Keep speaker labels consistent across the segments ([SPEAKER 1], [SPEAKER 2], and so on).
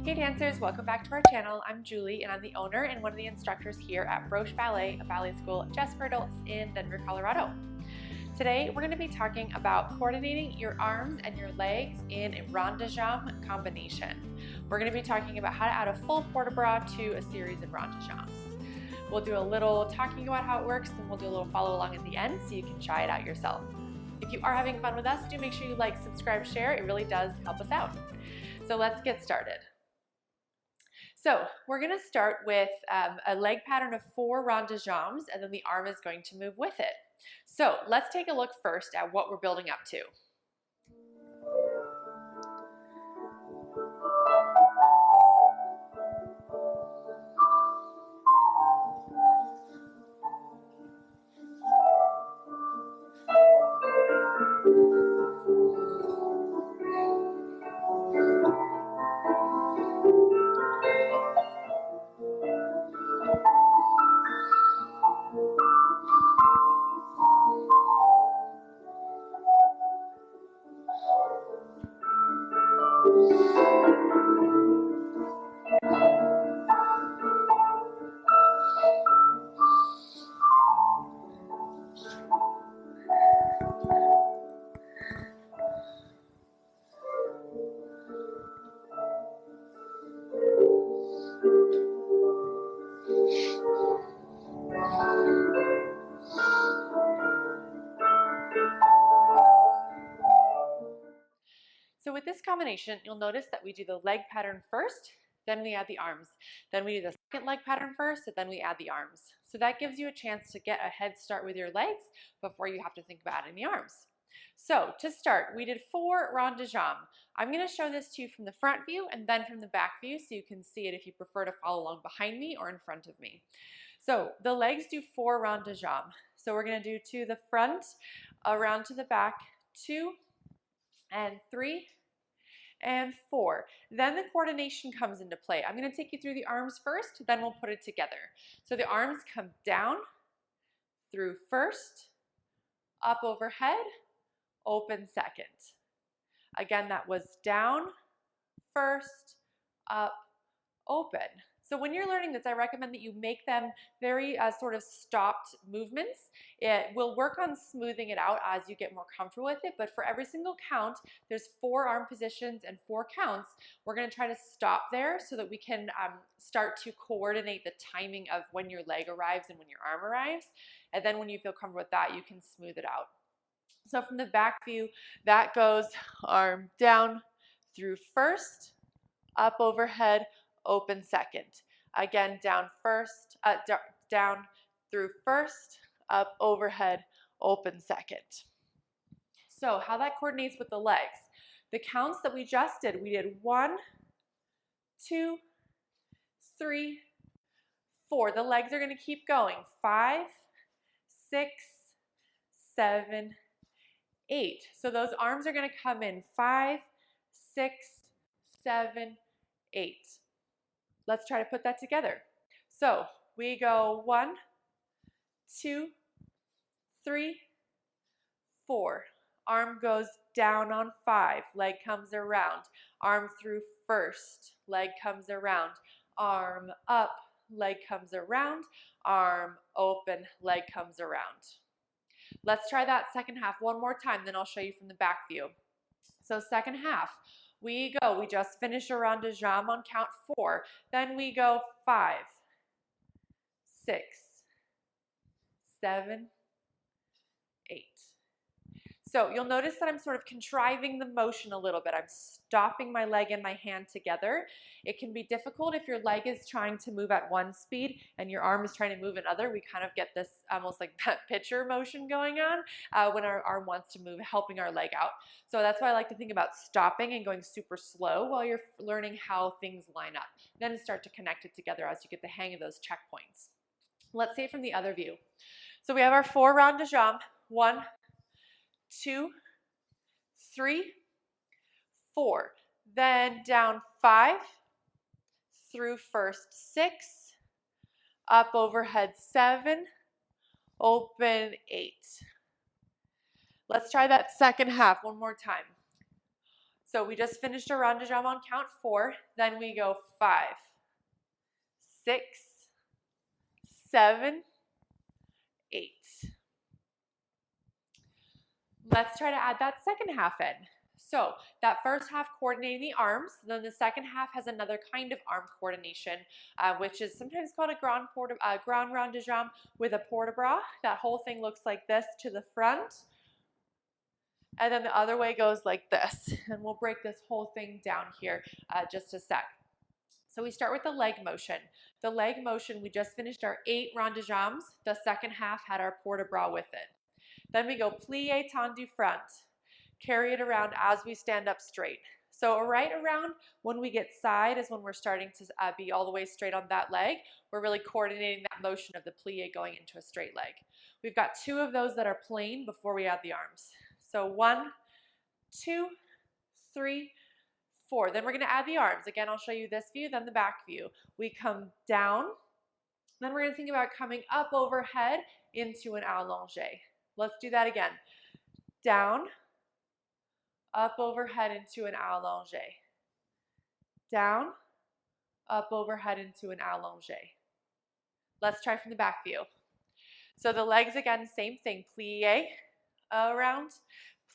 [SPEAKER 1] Hey dancers, welcome back to our channel. I'm Julie and I'm the owner and one of the instructors here at Broche Ballet, a ballet school just for adults in Denver, Colorado. Today we're going to be talking about coordinating your arms and your legs in a ronde jambe combination. We're going to be talking about how to add a full port-de-bras to a series of ronde jambes. We'll do a little talking about how it works and we'll do a little follow along at the end so you can try it out yourself. If you are having fun with us, do make sure you like, subscribe, share. It really does help us out. So let's get started. So we're going to start with a leg pattern of 4 ronde jambes, and then the arm is going to move with it. So let's take a look first at what we're building up to. So with this combination, you'll notice that we do the leg pattern first, then we add the arms. Then we do the second leg pattern first, and then we add the arms. So that gives you a chance to get a head start with your legs before you have to think about adding the arms. So to start, we did 4 ronde jambes. I'm going to show this to you from the front view and then from the back view so you can see it if you prefer to follow along behind me or in front of me. So the legs do 4 ronde jambes. So we're going to do to the front, around to the back, 2 and 3 and 4. Then the coordination comes into play. I'm going to take you through the arms first, then we'll put it together. So the arms come down, through first, up overhead, open second. Again, that was down, first, up, open. So when you're learning this, I recommend that you make them very sort of stopped movements. It will work on smoothing it out as you get more comfortable with it, but for every single count, there's 4 arm positions and 4 counts. We're going to try to stop there so that we can start to coordinate the timing of when your leg arrives and when your arm arrives. And then when you feel comfortable with that, you can smooth it out. So from the back view, that goes arm down through first, up overhead, open second. Again, down first, down through first, up overhead, open second. So how that coordinates with the legs. The counts that we just did, we did 1, 2, 3, 4. The legs are going to keep going. 5, 6, 7, 8. So those arms are going to come in 5, 6, 7, 8. Let's try to put that together. So we go 1, 2, 3, 4. Arm goes down on 5. Leg comes around. Arm through first. Leg comes around. Arm up. Leg comes around. Arm open. Leg comes around. Let's try that second half one more time, then I'll show you from the back view. So second half. We just finished a ronde jambe on count 4. Then we go 5, 6, 7, 8. So you'll notice that I'm sort of contriving the motion a little bit. I'm stopping my leg and my hand together. It can be difficult if your leg is trying to move at one speed and your arm is trying to move another. We kind of get this almost like that pitcher motion going on when our arm wants to move, helping our leg out. So that's why I like to think about stopping and going super slow while you're learning how things line up. Then start to connect it together as you get the hang of those checkpoints. Let's see it from the other view. So we have our 4 ronde jambes. 1, 2, 3, 4. Then down 5, through first 6, up overhead 7, open 8. Let's try that second half one more time. So we just finished a ronde de jambe on count 4. Then we go 5, 6, 7, 8. Let's try to add that second half in. So that first half coordinating the arms, then the second half has another kind of arm coordination, which is sometimes called a grand ronde de jambe with a port de bras. That whole thing looks like this to the front. And then the other way goes like this. And we'll break this whole thing down here just a sec. So we start with the leg motion. The leg motion, we just finished our 8 ronde de jambes. The second half had our port de bras with it. Then we go plie tendu front. Carry it around as we stand up straight. So right around when we get side is when we're starting to be all the way straight on that leg. We're really coordinating that motion of the plie going into a straight leg. We've got 2 of those that are plain before we add the arms. So 1, 2, 3, 4. Then we're going to add the arms. Again, I'll show you this view, then the back view. We come down. Then we're going to think about coming up overhead into an allongé. Let's do that again. Down, up overhead into an allongé. Down, up overhead into an allongé. Let's try from the back view. So the legs again, same thing. Plie, around,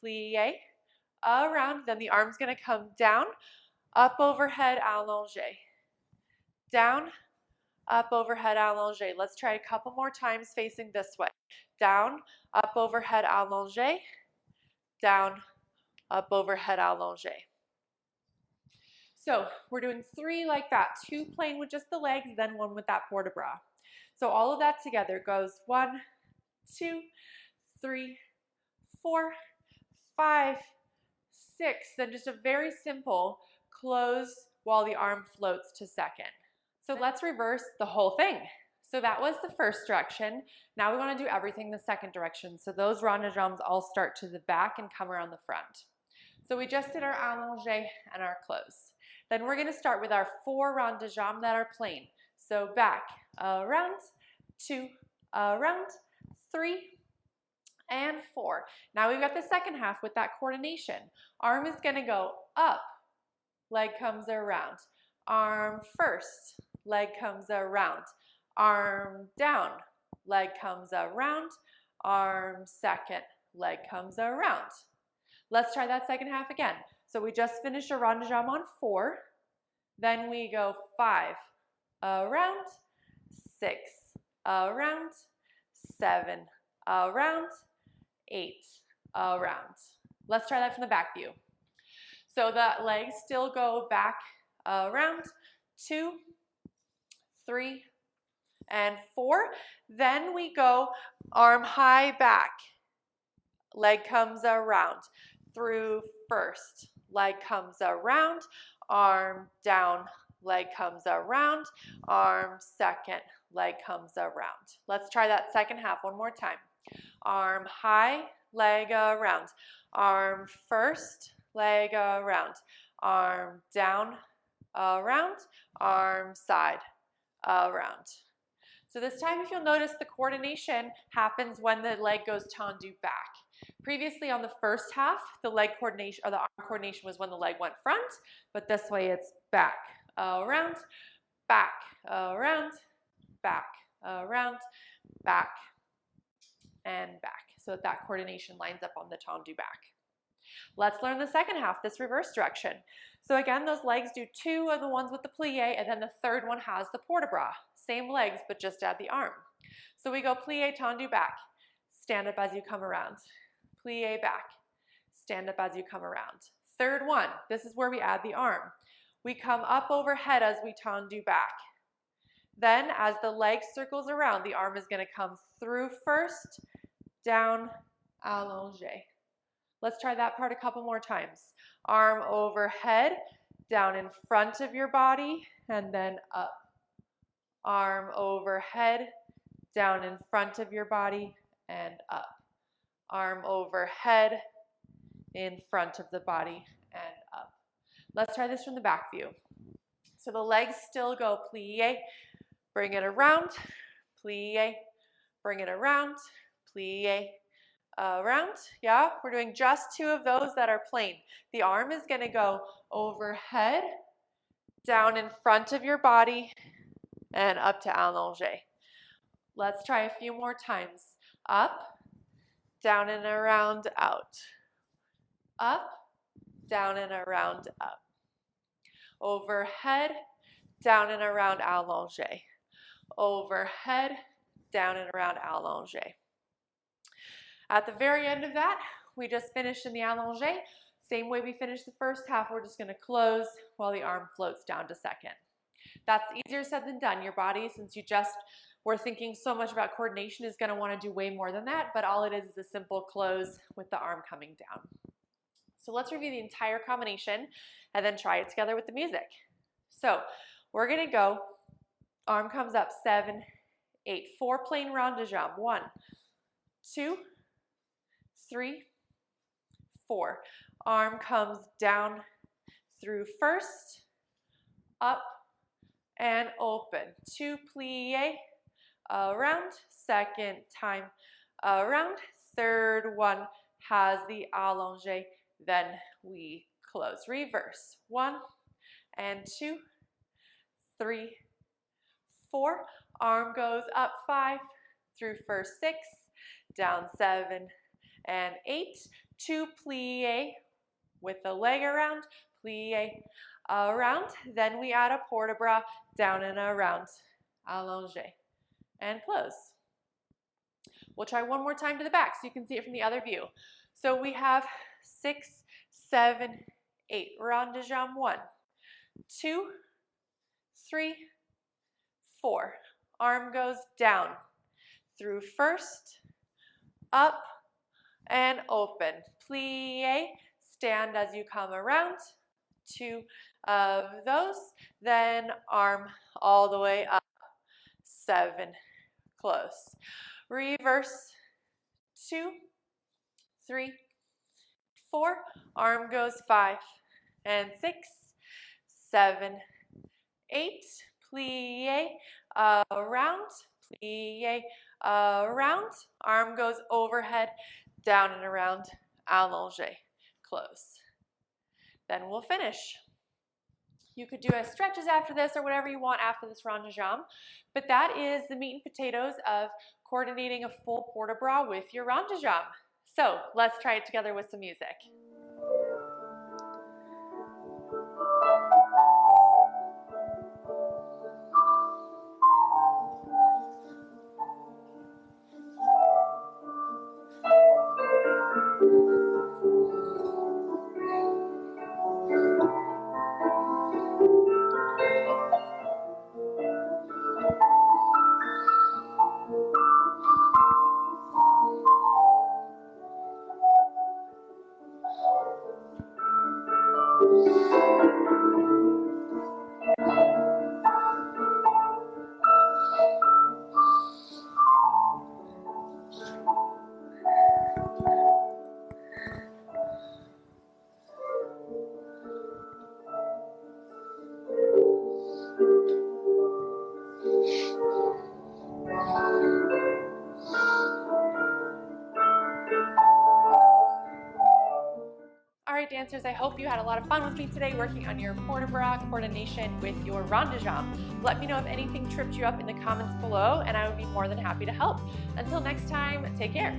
[SPEAKER 1] plie, around. Then the arm's going to come down, up overhead allongé. Down, up overhead allongé. Let's try a couple more times facing this way. Down, up overhead allongé. Down, up overhead allongé. So we're doing 3 like that, 2 plain with just the legs, then 1 with that port de bras. So all of that together goes 1, 2, 3, 4, 5, 6. Then just a very simple close while the arm floats to second. So let's reverse the whole thing. So that was the first direction. Now we want to do everything the second direction. So those ronde de jambes all start to the back and come around the front. So we just did our allongé and our close. Then we're going to start with our 4 ronde de jambes that are plain. So back, around, 2, around, 3, and 4. Now we've got the second half with that coordination. Arm is going to go up, leg comes around. Arm first, leg comes around. Arm down, leg comes around. Arm second, leg comes around. Let's try that second half again. So we just finished a ronde de jambe on 4. Then we go 5, around, 6, around, 7, around, 8, around. Let's try that from the back view. So the legs still go back, around, 2, 3, and 4. Then we go arm high back. Leg comes around. Through first. Leg comes around. Arm down. Leg comes around. Arm second. Leg comes around. Let's try that second half one more time. Arm high. Leg around. Arm first. Leg around. Arm down. Around. Arm side. Around. So this time, if you'll notice, the coordination happens when the leg goes tendu back. Previously on the first half, the leg coordination or the arm coordination was when the leg went front, but this way it's back, around, back, around, back, around, back, and back. So that coordination lines up on the tendu back. Let's learn the second half, this reverse direction. So again, those legs do 2 of the ones with the plie, and then the third one has the port de bras. Same legs, but just add the arm. So we go plie, tendu back. Stand up as you come around. Plie back. Stand up as you come around. Third one, this is where we add the arm. We come up overhead as we tendu back. Then as the leg circles around, the arm is going to come through first, down, allongé. Let's try that part a couple more times. Arm overhead, down in front of your body, and then up. Arm overhead, down in front of your body, and up. Arm overhead, in front of the body, and up. Let's try this from the back view. So the legs still go plie, bring it around, plie, bring it around, plie, around. Yeah, we're doing just 2 of those that are plain. The arm is going to go overhead, down in front of your body, and up to allongé. Let's try a few more times. Up, down and around, out. Up, down and around, up. Overhead, down and around, allongé. Overhead, down and around, allongé. At the very end of that, we just finished in the allongé. Same way we finished the first half, we're just going to close while the arm floats down to second. That's easier said than done. Your body, since you just were thinking so much about coordination, is going to want to do way more than that, but all it is a simple close with the arm coming down. So let's review the entire combination and then try it together with the music. So we're going to go, arm comes up, 7, 8, 4 plain ronde de jambe. 1, 2, 3, 4. Arm comes down through first, up, and open. 2 plie, around, second time around, third one has the allongé, then we close. Reverse. 1 and 2, 3, 4. Arm goes up 5 through first 6, down 7 and 8. 2 plie with the leg around, plie around. Then we add a port de bras, down and around, allongé, and close. We'll try one more time to the back so you can see it from the other view. So we have 6, 7, 8. Ronde de jambe. 1, 2, 3, 4. Arm goes down through first, up, and open. Plie, stand as you come around. 2 of those. Then arm all the way up. 7, close. Reverse. 2, 3, 4. Arm goes 5 and 6, 7, 8. Plie, around, plie, around. Arm goes overhead, down and around, allongé, close. Then we'll finish. You could do as stretches after this or whatever you want after this ronde de jambe, but that is the meat and potatoes of coordinating a full port de bras with your ronde de jambe. So let's try it together with some music. Dancers, I hope you had a lot of fun with me today working on your port de bras coordination with your ronde de jambe. Let me know if anything tripped you up in the comments below, and I would be more than happy to help. Until next time, take care.